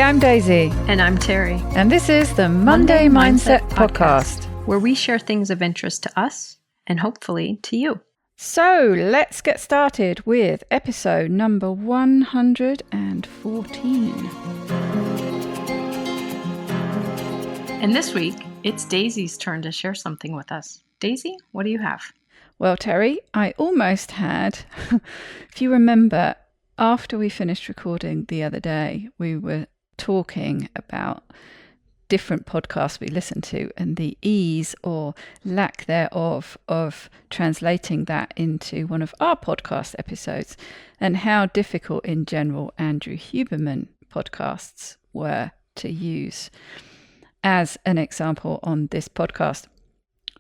I'm Daisy. And I'm Terry. And this is the Monday Mindset Podcast, where we share things of interest to us and hopefully to you. So let's get started with episode number 114. And this week, it's Daisy's turn to share something with us. Daisy, what do you have? Well, Terry, I almost had, if you remember, after we finished recording the other day, we were talking about different podcasts we listen to and the ease or lack thereof of translating that into one of our podcast episodes, and how difficult in general Andrew Huberman podcasts were to use as an example on this podcast.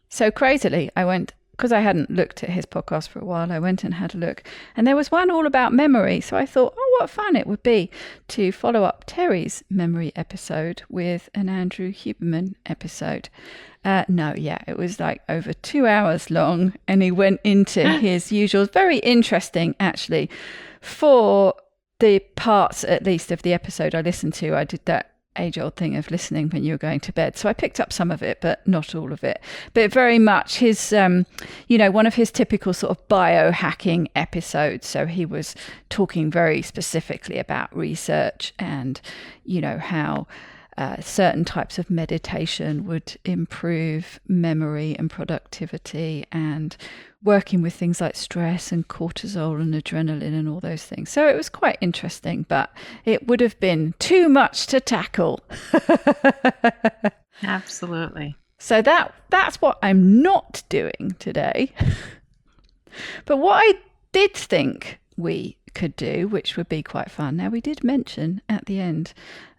So crazily, I went, because I hadn't looked at his podcast for a while, I went and had a look. And there was one all about memory. So I thought, oh, what fun it would be to follow up Terry's memory episode with an Andrew Huberman episode. It was like over 2 hours long. And he went into his usual, very interesting, actually. For the parts, at least, of the episode I listened to, I did that age-old thing of listening when you were going to bed. So I picked up some of it, but not all of it. But very much his, one of his typical sort of biohacking episodes. So he was talking very specifically about research and, how certain types of meditation would improve memory and productivity, and working with things like stress and cortisol and adrenaline and all those things. So it was quite interesting, but it would have been too much to tackle. Absolutely. So that's what I'm not doing today. But what I did think we could do, which would be quite fun. Now, we did mention at the end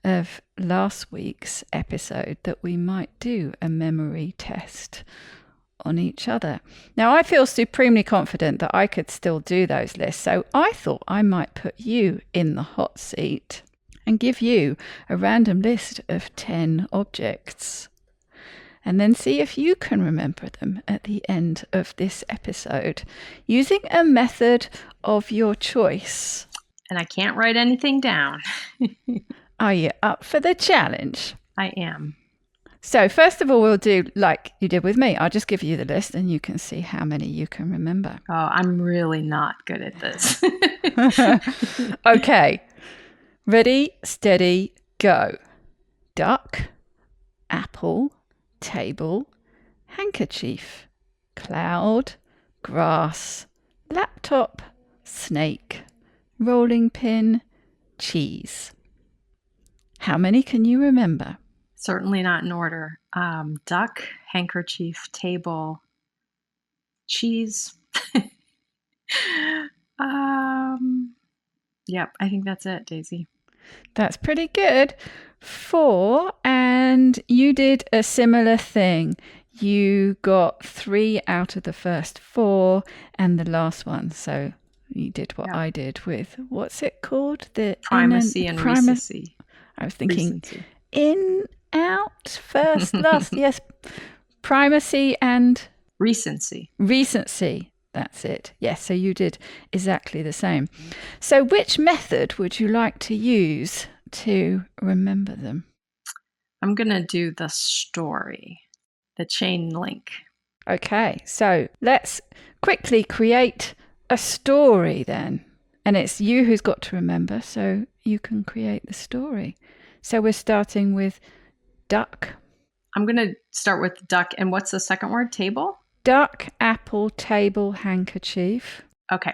of last week's episode that we might do a memory test on each other. Now, I feel supremely confident that I could still do those lists, so I thought I might put you in the hot seat and give you a random list of 10 objects, and then see if you can remember them at the end of this episode using a method of your choice. And I can't write anything down. Are you up for the challenge? I am. So first of all, we'll do like you did with me. I'll just give you the list and you can see how many you can remember. Oh, I'm really not good at this. Okay. Ready, steady, go. Duck, apple, table, handkerchief, cloud, grass, laptop, snake, rolling pin, cheese. How many can you remember? Certainly not in order. Duck, handkerchief, table, cheese. Yep, I think that's it, Daisy. That's pretty good. 4, and you did a similar thing. You got 3 out of the first 4 and the last one. So you did what I did with, what's it called? The primacy and recency. I was thinking in, out, first, last. Yes, primacy and recency. Recency. That's it. Yes, so you did exactly the same. So which method would you like to use to remember them? I'm going to do the story, the chain link. Okay, so let's quickly create a story then. And it's you who's got to remember, so you can create the story. So we're starting with duck. I'm going to start with duck. And what's the second word? Table? Duck, apple, table, handkerchief. Okay.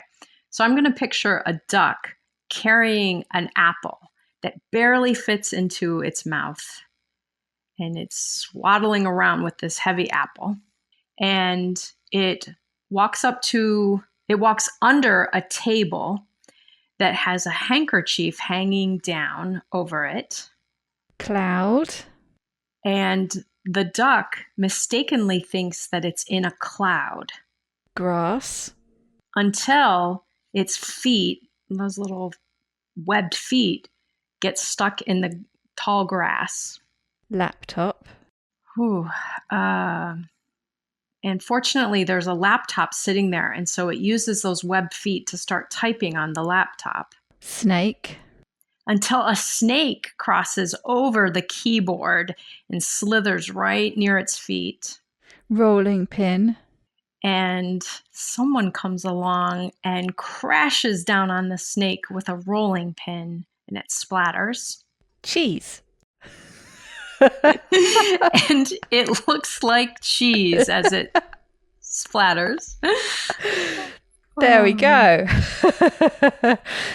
So I'm going to picture a duck carrying an apple that barely fits into its mouth. And it's swaddling around with this heavy apple. And it walks under a table that has a handkerchief hanging down over it. Cloud. And the duck mistakenly thinks that it's in a cloud. Grass. Until its feet, those little webbed feet, get stuck in the tall grass. Laptop. And fortunately, there's a laptop sitting there, and so it uses those webbed feet to start typing on the laptop. Snake. until a snake crosses over the keyboard and slithers right near its feet. Rolling pin. And someone comes along and crashes down on the snake with a rolling pin, and it splatters. Cheese. And it looks like cheese as it splatters. There we go.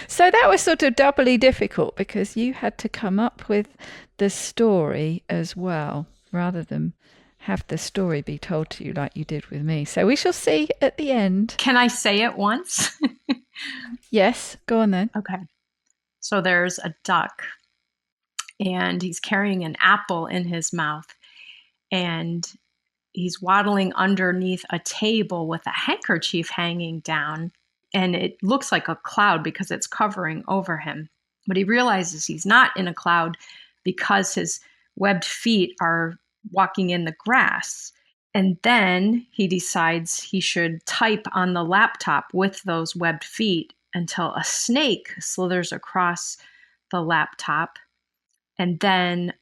So that was sort of doubly difficult because you had to come up with the story as well, rather than have the story be told to you like you did with me. So we shall see at the end. Can I say it once? Yes, go on then. Okay. So there's a duck, and he's carrying an apple in his mouth, and he's waddling underneath a table with a handkerchief hanging down, and it looks like a cloud because it's covering over him. But he realizes he's not in a cloud because his webbed feet are walking in the grass. And then he decides he should type on the laptop with those webbed feet until a snake slithers across the laptop. And then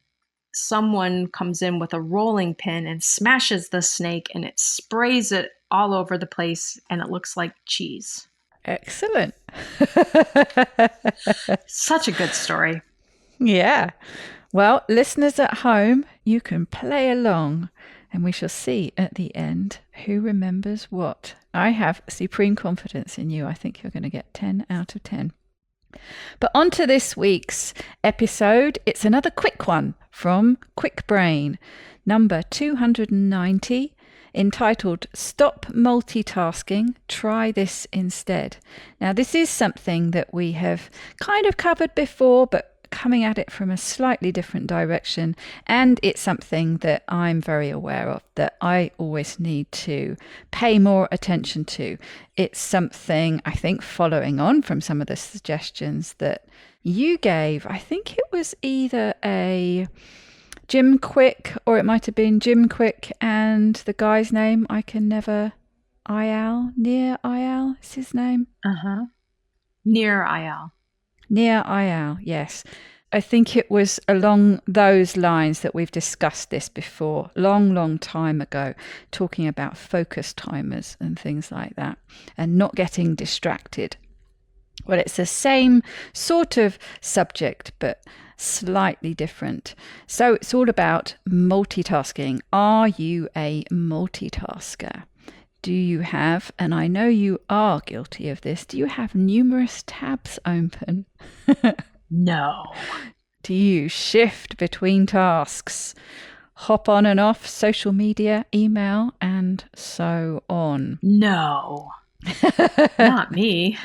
someone comes in with a rolling pin and smashes the snake, and it sprays it all over the place, and it looks like cheese. Excellent. Such a good story. Yeah. Well, listeners at home, you can play along, and we shall see at the end who remembers what. I have supreme confidence in you. I think you're going to get 10 out of 10. But on to this week's episode. It's another quick one from Kwik Brain, number 290, entitled Stop Multitasking, Try This Instead. Now, this is something that we have kind of covered before, but coming at it from a slightly different direction, and it's something that I'm very aware of, that I always need to pay more attention to. It's something, I think, following on from some of the suggestions that you gave. I think it was either a Jim Kwik, or it might have been Jim Kwik and the guy's name I can never, Nir Eyal is his name? Nir Eyal. Nir Eyal, yes. I think it was along those lines that we've discussed this before, long time ago, talking about focus timers and things like that, and not getting distracted. Well, it's the same sort of subject, but slightly different. So it's all about multitasking. Are you a multitasker? Do you have, and I know you are guilty of this, do you have numerous tabs open? No. Do you shift between tasks? Hop on and off social media, email, and so on? No. Not me.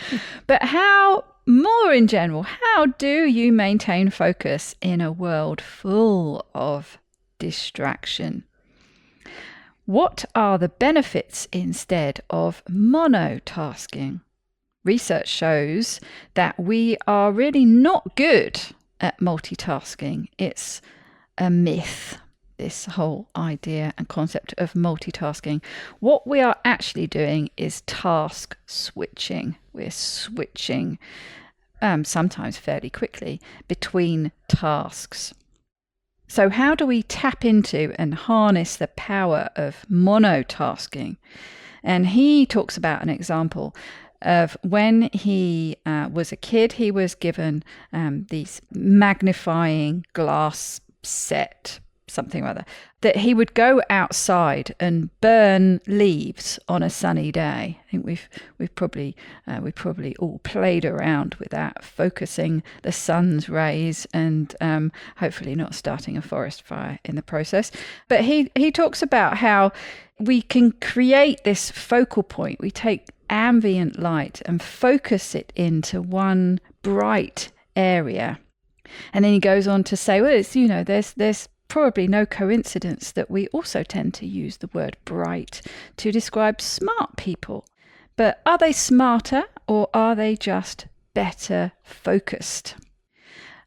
But how, more in general, how do you maintain focus in a world full of distraction? What are the benefits instead of monotasking? Research shows that we are really not good at multitasking. It's a myth, this whole idea and concept of multitasking. What we are actually doing is task switching. We're switching, sometimes fairly quickly, between tasks. So how do we tap into and harness the power of monotasking? And he talks about an example of when he was a kid. He was given these magnifying glass set, something or other, that he would go outside and burn leaves on a sunny day. I think we've probably all played around with that, focusing the sun's rays and hopefully not starting a forest fire in the process. But he talks about how we can create this focal point. We take ambient light and focus it into one bright area. And then he goes on to say, well, it's, there's probably no coincidence that we also tend to use the word bright to describe smart people. But are they smarter, or are they just better focused?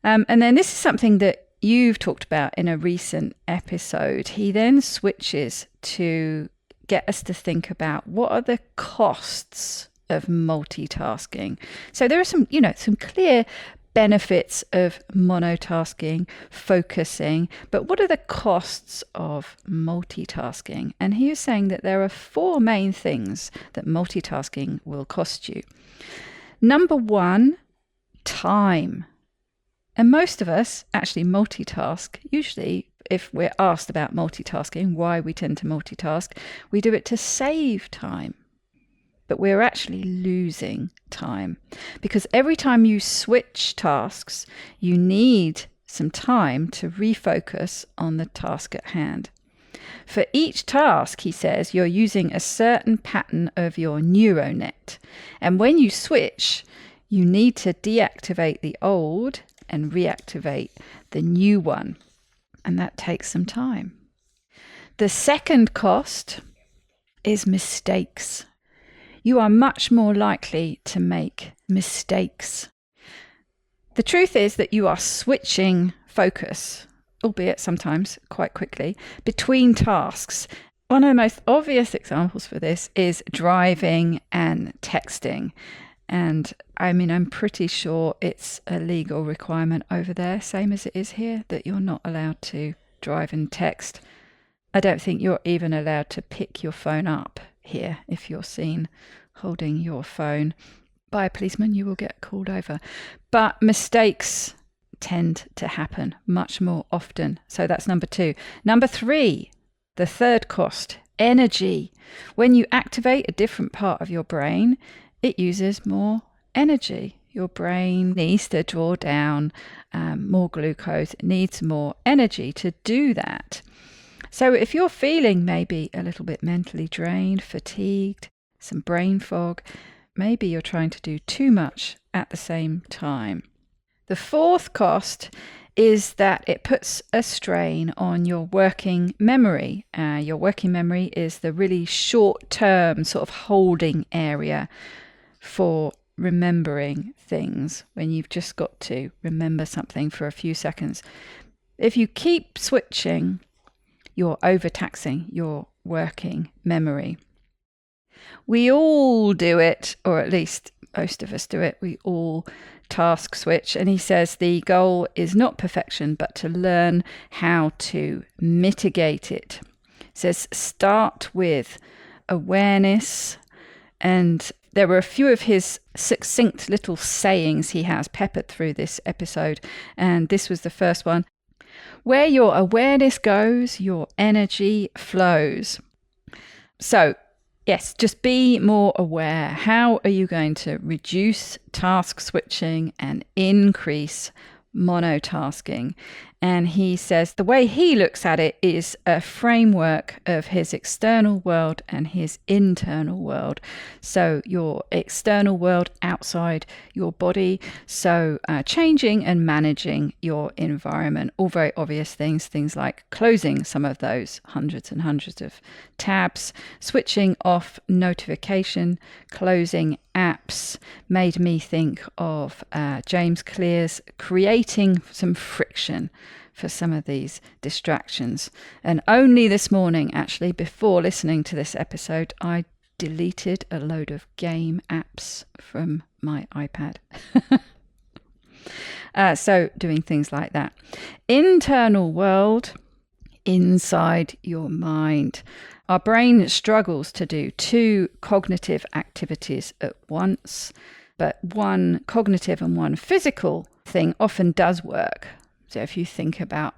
And then this is something that you've talked about in a recent episode. He then switches to get us to think about what are the costs of multitasking. So there are some clear benefits of monotasking, focusing, but what are the costs of multitasking? And he was saying that there are 4 main things that multitasking will cost you. Number 1, time. And most of us actually multitask. Usually, if we're asked about multitasking, why we tend to multitask, we do it to save time. But we're actually losing time, because every time you switch tasks, you need some time to refocus on the task at hand. For each task, he says, you're using a certain pattern of your neural net. And when you switch, you need to deactivate the old and reactivate the new one. And that takes some time. The second cost is mistakes. You are much more likely to make mistakes. The truth is that you are switching focus, albeit sometimes quite quickly, between tasks. One of the most obvious examples for this is driving and texting. And I mean, I'm pretty sure it's a legal requirement over there, same as it is here, that you're not allowed to drive and text. I don't think you're even allowed to pick your phone up here. If you're seen holding your phone by a policeman, you will get called over. But mistakes tend to happen much more often. So that's number 2. Number 3, the third cost, energy. When you activate a different part of your brain, it uses more energy. Your brain needs to draw down more glucose. It needs more energy to do that. So if you're feeling maybe a little bit mentally drained, fatigued, some brain fog, maybe you're trying to do too much at the same time. The fourth cost is that it puts a strain on your working memory. Your working memory is the really short-term sort of holding area for remembering things, when you've just got to remember something for a few seconds. If you keep switching, you're overtaxing your working memory. We all do it, or at least most of us do it. We all task switch. And he says the goal is not perfection, but to learn how to mitigate it. He says start with awareness. And there were a few of his succinct little sayings he has peppered through this episode. And this was the first one. Where your awareness goes, your energy flows. So, yes, just be more aware. How are you going to reduce task switching and increase monotasking? And he says the way he looks at it is a framework of his external world and his internal world. So your external world outside your body. So changing and managing your environment. All very obvious things like closing some of those hundreds and hundreds of tabs, switching off notification, closing apps. Made me think of James Clear's creating some friction for some of these distractions. And only this morning, actually, before listening to this episode, I deleted a load of game apps from my iPad. So doing things like that. Internal world, inside your mind. Our brain struggles to do 2 cognitive activities at once, but one cognitive and one physical thing often does work. So if you think about,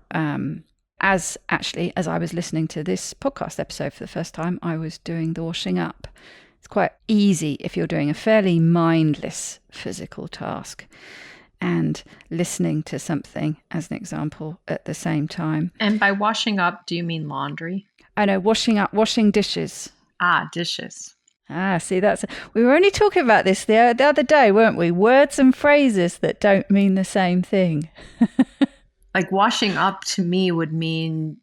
as I was listening to this podcast episode for the first time, I was doing the washing up. It's quite easy if you're doing a fairly mindless physical task and listening to something, as an example, at the same time. And by washing up, do you mean laundry? I know, washing dishes. Dishes. See, we were only talking about this the other day, weren't we? Words and phrases that don't mean the same thing. Like washing up to me would mean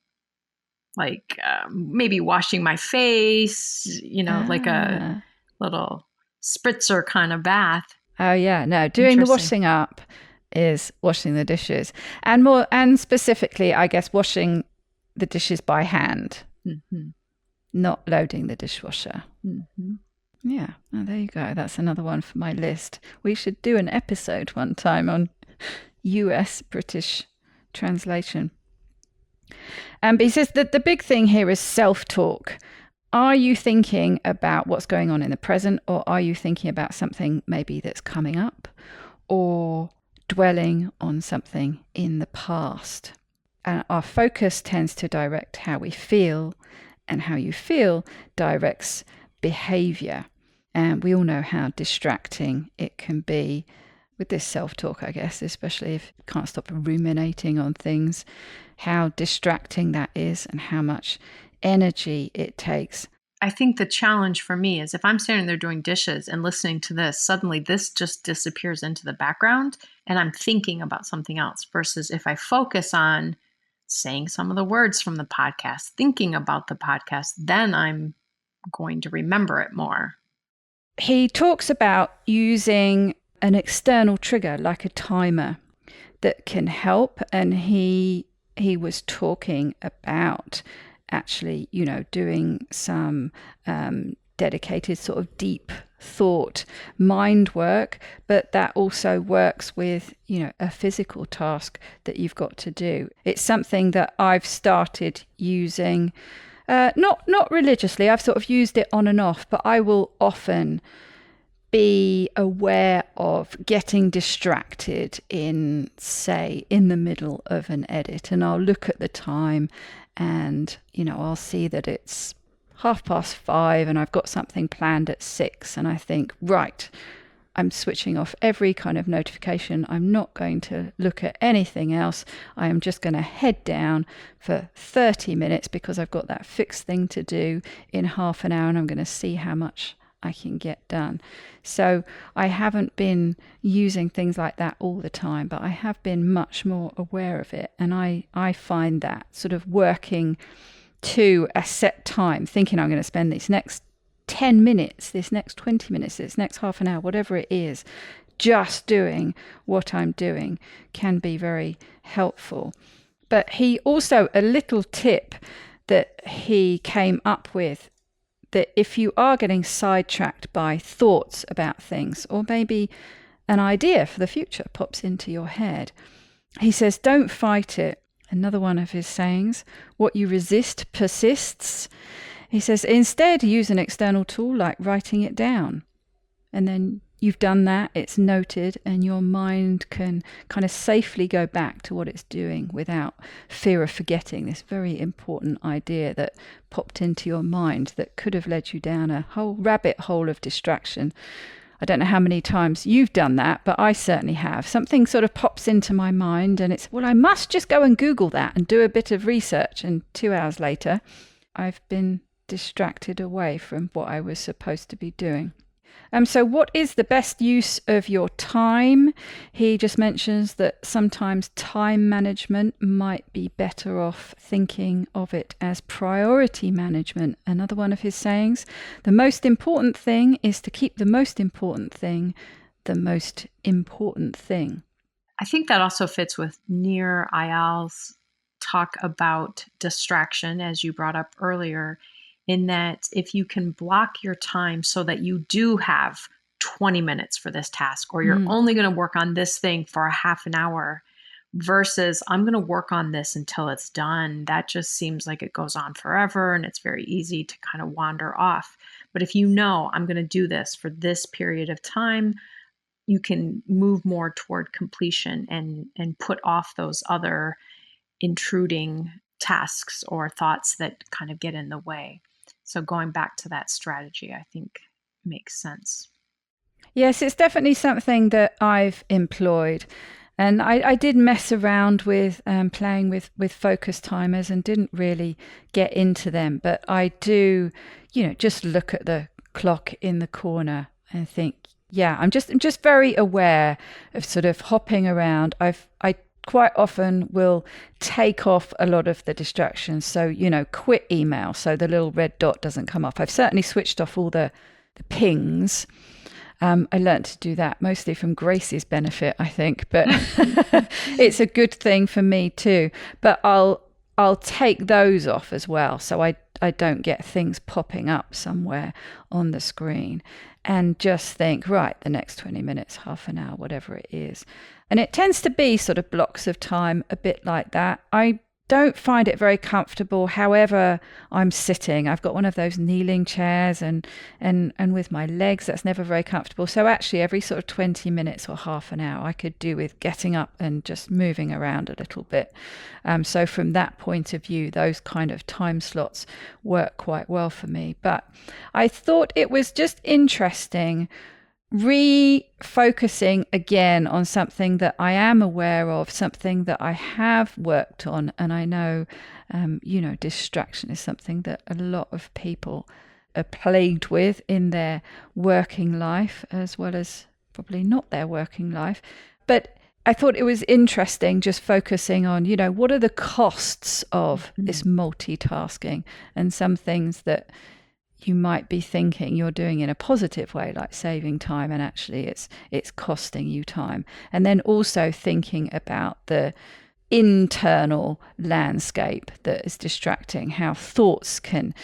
like maybe washing my face, like a little spritzer kind of bath. Oh yeah, no, doing the washing up is washing the dishes, and specifically, I guess, washing the dishes by hand, not loading the dishwasher. Yeah, there you go. That's another one for my list. We should do an episode one time on US British translation. But he says that the big thing here is self-talk. Are you thinking about what's going on in the present, or are you thinking about something maybe that's coming up, or dwelling on something in the past? And our focus tends to direct how we feel, and how you feel directs behavior. And we all know how distracting it can be with this self-talk, I guess, especially if you can't stop ruminating on things, how distracting that is and how much energy it takes. I think the challenge for me is if I'm standing there doing dishes and listening to this, suddenly this just disappears into the background and I'm thinking about something else, versus if I focus on saying some of the words from the podcast, thinking about the podcast, then I'm going to remember it more. He talks about using an external trigger like a timer that can help, and he was talking about actually, doing some dedicated sort of deep thought mind work, but that also works with a physical task that you've got to do. It's something that I've started using, not religiously. I've sort of used it on and off, but I will often be aware of getting distracted in the middle of an edit, and I'll look at the time and I'll see that it's 5:30 and I've got something planned at 6, and I think, right, I'm switching off every kind of notification. I'm not going to look at anything else. I am just going to head down for 30 minutes because I've got that fixed thing to do in half an hour, and I'm going to see how much I can get done. So I haven't been using things like that all the time, but I have been much more aware of it. And I find that sort of working to a set time, thinking I'm going to spend these next 10 minutes, this next 20 minutes, this next half an hour, whatever it is, just doing what I'm doing, can be very helpful. But he also, a little tip that he came up with, that if you are getting sidetracked by thoughts about things, or maybe an idea for the future pops into your head, he says, don't fight it. Another one of his sayings, what you resist persists. He says, instead, use an external tool like writing it down. And then you've done that, it's noted, and your mind can kind of safely go back to what it's doing without fear of forgetting this very important idea that popped into your mind that could have led you down a whole rabbit hole of distraction. I don't know how many times you've done that, but I certainly have. Something sort of pops into my mind and it's, well, I must just go and Google that and do a bit of research. And 2 hours later, I've been distracted away from what I was supposed to be doing. So what is the best use of your time? He just mentions that sometimes time management might be better off thinking of it as priority management. Another one of his sayings, the most important thing is to keep the most important thing the most important thing. I think that also fits with Nir Eyal's talk about distraction, as you brought up earlier, in that if you can block your time so that you do have 20 minutes for this task, or you're only going to work on this thing for a half an hour versus I'm going to work on this until it's done, that just seems like it goes on forever and it's very easy to kind of wander off. But if you know I'm going to do this for this period of time, you can move more toward completion and put off those other intruding tasks or thoughts that kind of get in the way. So going back to that strategy, I think makes sense. Yes, it's definitely something that I've employed. And I did mess around with playing with focus timers and didn't really get into them. But I do, just look at the clock in the corner and think, yeah, I'm just very aware of sort of hopping around. I quite often will take off a lot of the distractions. So, quit email so the little red dot doesn't come up. I've certainly switched off all the pings. I learned to do that mostly from Grace's benefit, I think, but it's a good thing for me too. But I'll take those off as well. So I I don't get things popping up somewhere on the screen, and just think, right, the next 20 minutes, half an hour, whatever it is. And it tends to be sort of blocks of time, a bit like that. I don't find it very comfortable however I'm sitting. I've got one of those kneeling chairs, and with my legs that's never very comfortable. So actually every sort of 20 minutes or half an hour I could do with getting up and just moving around a little bit. So from that point of view, those kind of time slots work quite well for me. But I thought it was just interesting refocusing again on something that I am aware of, something that I have worked on. And I know, distraction is something that a lot of people are plagued with in their working life, as well as probably not their working life. But I thought it was interesting just focusing on, what are the costs of this multitasking, and some things that you might be thinking you're doing in a positive way, like saving time, and actually it's costing you time. And then also thinking about the internal landscape that is distracting, how thoughts can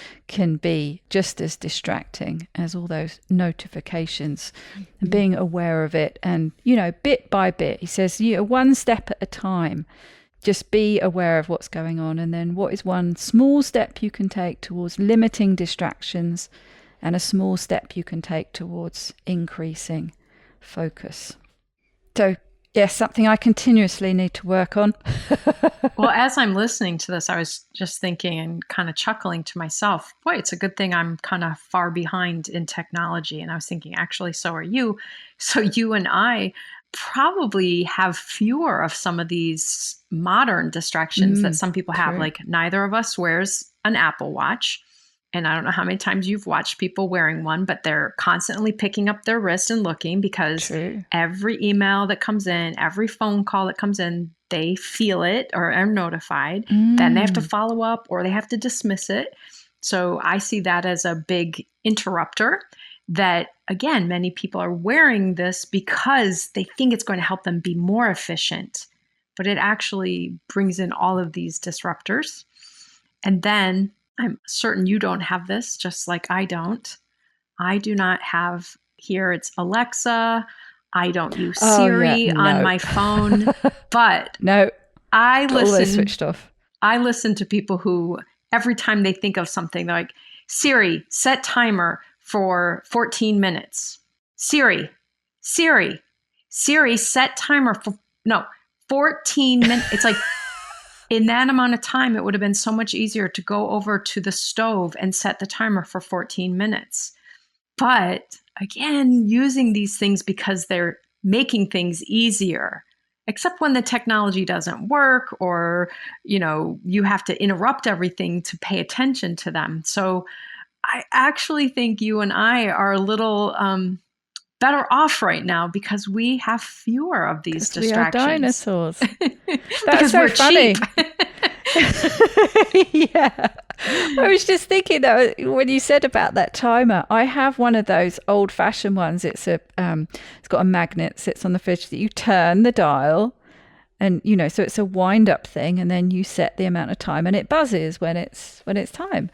be just as distracting as all those notifications, and being aware of it. And bit by bit, he says, one step at a time. Just be aware of what's going on, and then what is one small step you can take towards limiting distractions, and a small step you can take towards increasing focus. So, yes, something I continuously need to work on. Well, as I'm listening to this, I was just thinking and kind of chuckling to myself, boy, it's a good thing I'm kind of far behind in technology. And I was thinking, actually, so are you. So you and I probably have fewer of some of these modern distractions that some people have. True. Like neither of us wears an Apple Watch. And I don't know how many times you've watched people wearing one, but they're constantly picking up their wrist and looking, because every email that comes in, every phone call that comes in, they feel it or are notified. Then they have to follow up or they have to dismiss it. So I see that as a big interrupter that, again, many people are wearing this because they think it's going to help them be more efficient, but it actually brings in all of these disruptors. And then I'm certain you don't have this, just like I don't. I do not have here, it's Alexa. I don't use Siri on my phone, but no, I listen. Switched off. I listen to people who every time they think of something, they're like, Siri, set timer for 14 minutes. Siri, set timer for 14 minutes. It's like, in that amount of time, it would have been so much easier to go over to the stove and set the timer for 14 minutes. But again, using these things because they're making things easier, except when the technology doesn't work, or, you have to interrupt everything to pay attention to them. So I actually think you and I are a little better off right now because we have fewer of these distractions. We are dinosaurs. Because That's so we're funny. cheap. Yeah. I was just thinking that when you said about that timer, I have one of those old-fashioned ones. It's got a magnet, sits on the fridge that you turn the dial, and so it's a wind-up thing, and then you set the amount of time, and it buzzes when it's time,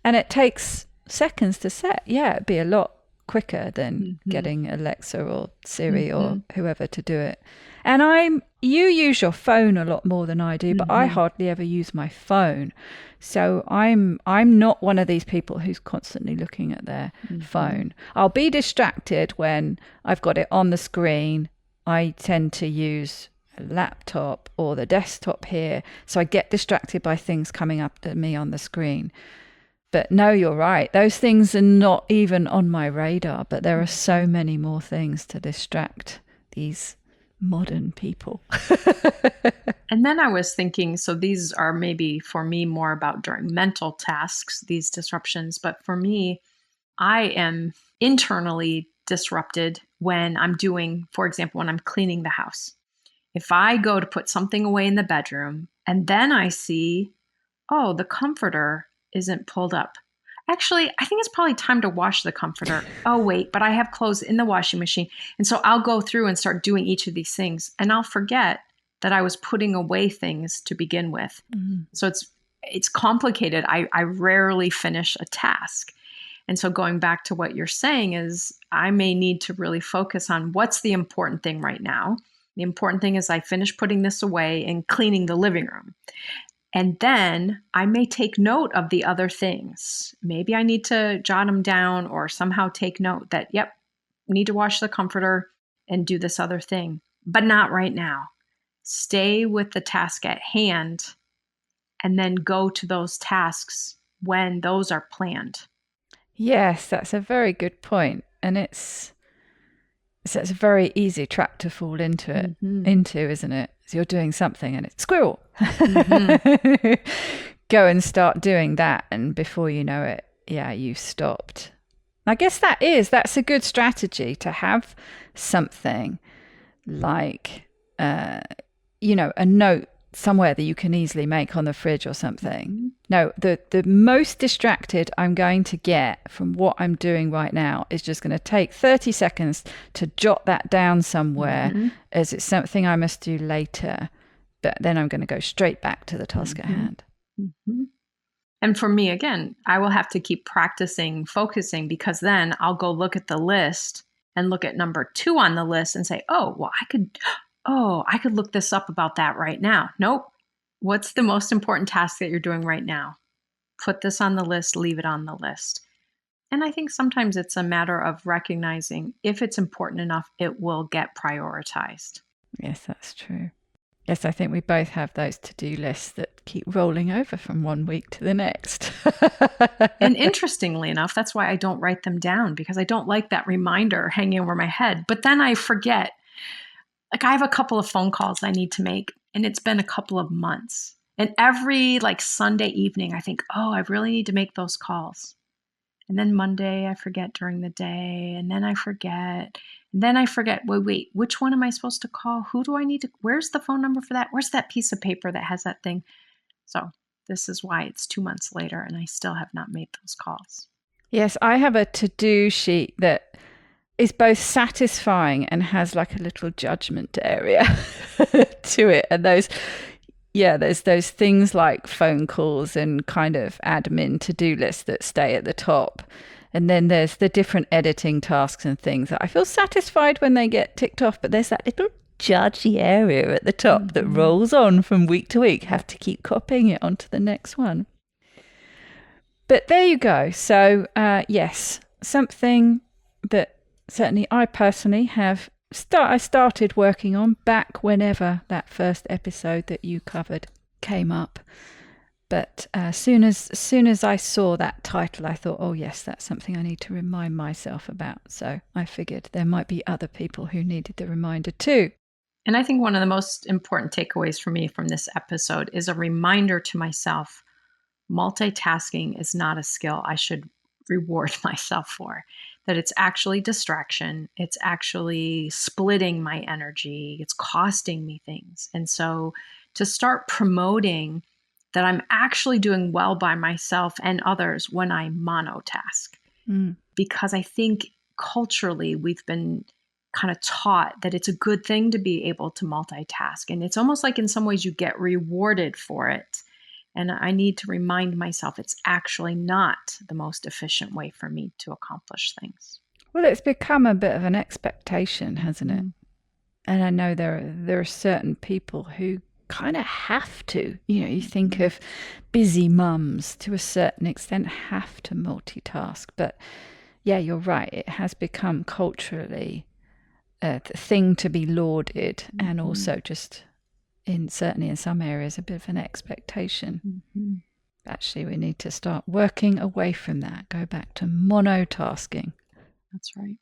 and it takes seconds to set. Yeah, it'd be a lot quicker than getting Alexa or Siri or whoever to do it. And you use your phone a lot more than I do, but I hardly ever use my phone. So I'm not one of these people who's constantly looking at their phone. I'll be distracted when I've got it on the screen. I tend to use a laptop or the desktop here, so I get distracted by things coming up to me on the screen. But no, you're right. Those things are not even on my radar, but there are so many more things to distract these modern people. And then I was thinking, so these are maybe for me more about during mental tasks, these disruptions. But for me, I am internally disrupted when I'm doing, for example, when I'm cleaning the house. If I go to put something away in the bedroom and then I see, oh, the comforter isn't pulled up. Actually, I think it's probably time to wash the comforter. Oh, wait, but I have clothes in the washing machine. And so I'll go through and start doing each of these things. And I'll forget that I was putting away things to begin with. So it's it's complicated. I rarely finish a task. And so going back to what you're saying is I may need to really focus on what's the important thing right now. The important thing is I finish putting this away and cleaning the living room. And then I may take note of the other things. Maybe I need to jot them down or somehow take note that, yep, need to wash the comforter and do this other thing, but not right now. Stay with the task at hand and then go to those tasks when those are planned. Yes, that's a very good point. And it's a very easy trap to fall into, isn't it? So you're doing something and it's squirrel. Go and start doing that. And before you know it, you've stopped. I guess that's a good strategy to have something like, a note somewhere that you can easily make on the fridge or something. No, the most distracted I'm going to get from what I'm doing right now is just going to take 30 seconds to jot that down somewhere as it's something I must do later. But then I'm going to go straight back to the task at hand. And for me, again, I will have to keep practicing focusing, because then I'll go look at the list and look at number 2 on the list and say, I could look this up about that right now. Nope. What's the most important task that you're doing right now? Put this on the list, leave it on the list. And I think sometimes it's a matter of recognizing if it's important enough, it will get prioritized. Yes, that's true. Yes, I think we both have those to-do lists that keep rolling over from one week to the next. And interestingly enough, that's why I don't write them down, because I don't like that reminder hanging over my head. But then I forget. Like, I have a couple of phone calls I need to make, and it's been a couple of months. And every Sunday evening, I think, I really need to make those calls. And then Monday, I forget during the day, and then I forget. And then I forget, wait, which one am I supposed to call? Who do I need to, where's the phone number for that? Where's that piece of paper that has that thing? So this is why it's 2 months later and I still have not made those calls. Yes, I have a to-do sheet that is both satisfying and has like a little judgment area to it. And there's those things like phone calls and kind of admin to-do lists that stay at the top. And then there's the different editing tasks and things that I feel satisfied when they get ticked off, but there's that little judgy area at the top that rolls on from week to week. Have to keep copying it onto the next one. But there you go. So yes, something that certainly I personally have I started working on back whenever that first episode that you covered came up. But as soon as I saw that title, I thought, oh yes, that's something I need to remind myself about. So I figured there might be other people who needed the reminder too. And I think one of the most important takeaways for me from this episode is a reminder to myself, multitasking is not a skill I should reward myself for. That it's actually distraction. It's actually splitting my energy. It's costing me things. And so to start promoting that I'm actually doing well by myself and others when I monotask. Because I think culturally we've been kind of taught that it's a good thing to be able to multitask. And it's almost like in some ways you get rewarded for it. And I need to remind myself it's actually not the most efficient way for me to accomplish things. Well, it's become a bit of an expectation, hasn't it? And I know there are certain people who kind of have to. You think of busy mums to a certain extent have to multitask. But yeah, you're right. It has become culturally a thing to be lauded, and also just certainly in some areas a bit of an expectation. Actually, we need to start working away from that. Go back to monotasking. That's right.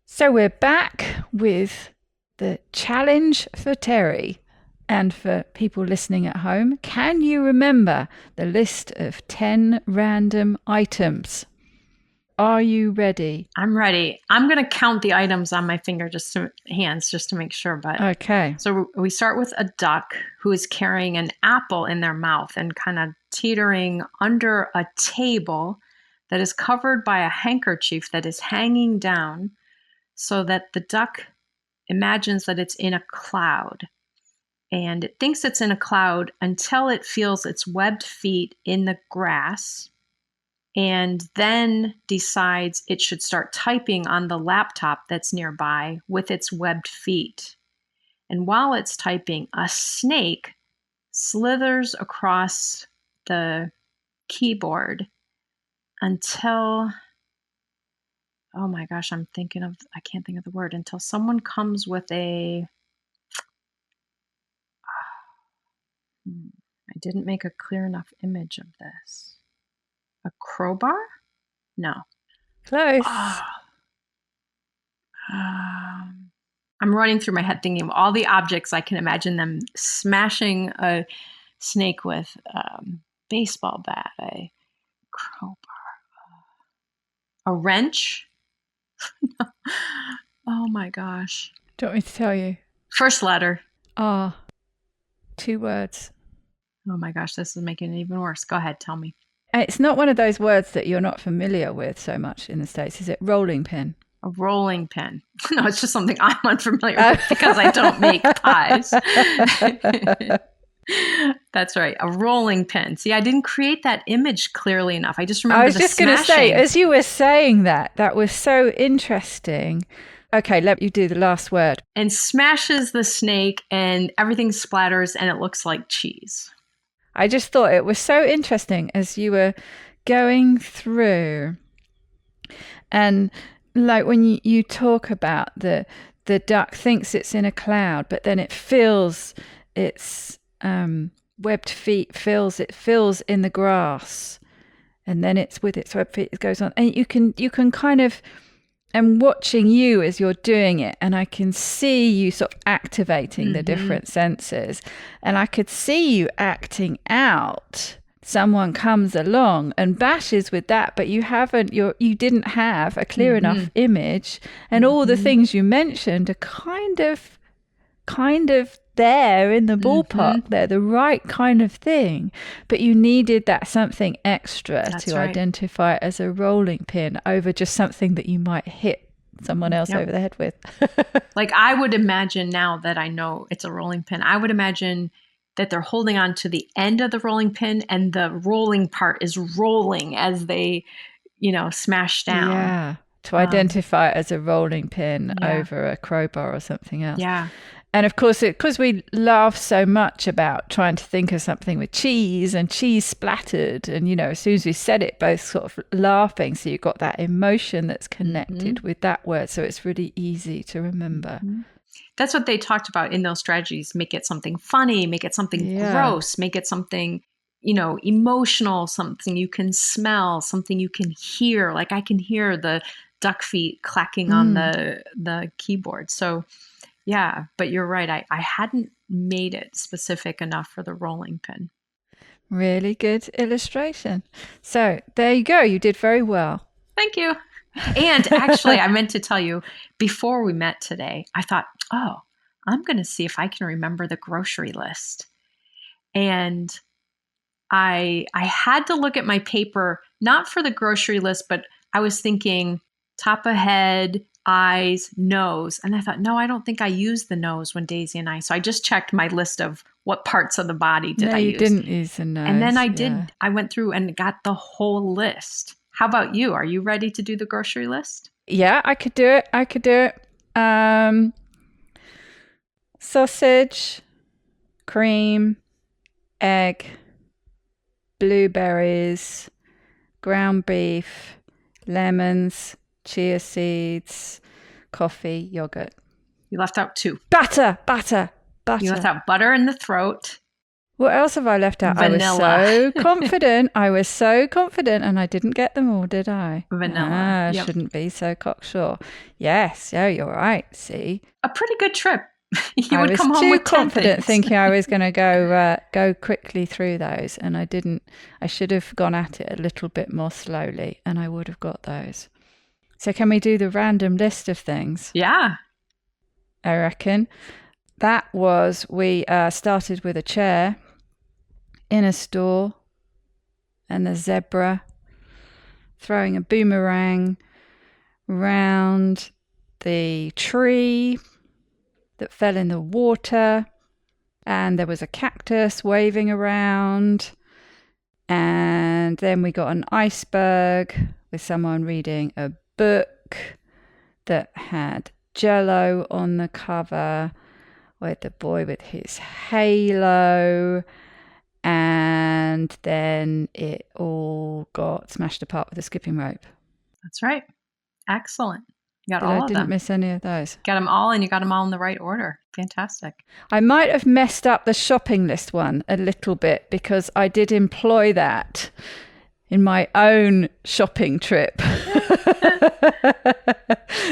So we're back with the challenge for Terry. And for people listening at home, can you remember the list of 10 random items? Are you ready? I'm ready. I'm going to count the items on my hands just to make sure. But okay. So we start with a duck who is carrying an apple in their mouth and kind of teetering under a table that is covered by a handkerchief that is hanging down so that the duck imagines that it's in a cloud. and it thinks it's in a cloud until it feels its webbed feet in the grass, and then decides it should start typing on the laptop that's nearby with its webbed feet. And while it's typing, a snake slithers across the keyboard until, oh my gosh, I can't think of the word, until someone comes with I didn't make a clear enough image of this. A crowbar? No. Close. I'm running through my head thinking of all the objects I can imagine them smashing a snake with. Baseball bat, a crowbar, a wrench. Oh my gosh. Do you want me to tell you? First letter. Ah. 2 words. Oh my gosh, this is making it even worse. Go ahead, tell me. It's not one of those words that you're not familiar with so much in the States, is it? Rolling pin. A rolling pin. No, it's just something I'm unfamiliar with because I don't make pies. That's right. A rolling pin. See, I didn't create that image clearly enough. I just remember I was just going to say, as you were saying that was so interesting. Okay, let you do the last word. And smashes the snake and everything splatters and it looks like cheese. I just thought it was so interesting as you were going through, and like when you talk about the duck thinks it's in a cloud, but then it feels its webbed feet feels in the grass, and then it's with its webbed feet it goes on, and you can kind of, I'm watching you as you're doing it, and I can see you sort of activating the different senses, and I could see you acting out. Someone comes along and bashes with that, but you didn't have a clear enough image, and all the things you mentioned are kind of there in the ballpark. They're the right kind of thing, but you needed that something extra to identify it as a rolling pin over just something that you might hit someone else over the head with. Like, I would imagine, now that I know it's a rolling pin, I would imagine that they're holding on to the end of the rolling pin and the rolling part is rolling as they, smash down. Yeah, to identify it as a rolling pin over a crowbar or something else. Yeah. And of course, because we laugh so much about trying to think of something with cheese and cheese splattered, and as soon as we said it, both sort of laughing, so you've got that emotion that's connected with that word, so it's really easy to remember. That's what they talked about in those strategies. Make it something funny, make it something gross, make it something, emotional, something you can smell, something you can hear. Like, I can hear the duck feet clacking on the keyboard. So yeah, but you're right. I hadn't made it specific enough for the rolling pin. Really good illustration. So there you go. You did very well. Thank you. And actually, I meant to tell you, before we met today, I thought, I'm going to see if I can remember the grocery list. And I had to look at my paper, not for the grocery list, but I was thinking top of head, eyes, nose. And I thought, no, I don't think I used the nose when Daisy and so I just checked my list of what parts of the body did I use. You didn't use the nose. And then I did. I went through and got the whole list. How about you? Are you ready to do the grocery list? Yeah, I could do it. Sausage, cream, egg, blueberries, ground beef, lemons, chia seeds, coffee, yogurt. You left out 2. Butter. You left out butter in the throat. What else have I left out? Vanilla. I was so confident and I didn't get them all, did I? Vanilla. Yep. Shouldn't be so cocksure. Yes, you're right. See? A pretty good trip. You I would was come home too with 10 confident things. thinking I was going to go quickly through those, and I didn't. I should have gone at it a little bit more slowly and I would have got those. So can we do the random list of things? Yeah. I reckon. That was, we started with a chair in a store and a zebra throwing a boomerang round the tree that fell in the water, and there was a cactus waving around. And then we got an iceberg with someone reading a book that had Jello on the cover, with the boy with his halo. And then it all got smashed apart with a skipping rope. That's right. Excellent. You got all of them. I didn't miss any of those. Got them all, and you got them all in the right order. Fantastic. I might have messed up the shopping list one a little bit because I did employ that in my own shopping trip.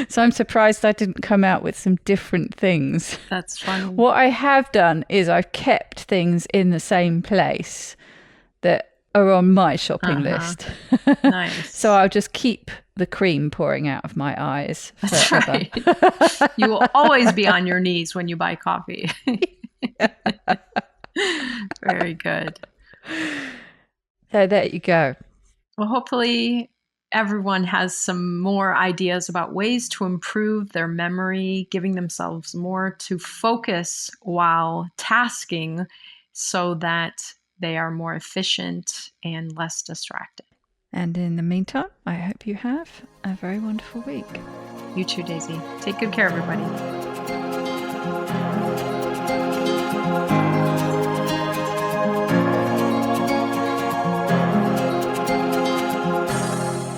So I'm surprised I didn't come out with some different things. That's funny. What I have done is I've kept things in the same place that are on my shopping list. Nice. So I'll just keep the cream pouring out of my eyes forever. That's right. You will always be on your knees when you buy coffee. Very good. So there you go. Well, hopefully everyone has some more ideas about ways to improve their memory, giving themselves more to focus while tasking so that they are more efficient and less distracted. And in the meantime, I hope you have a very wonderful week. You too, Daisy. Take good care, everybody.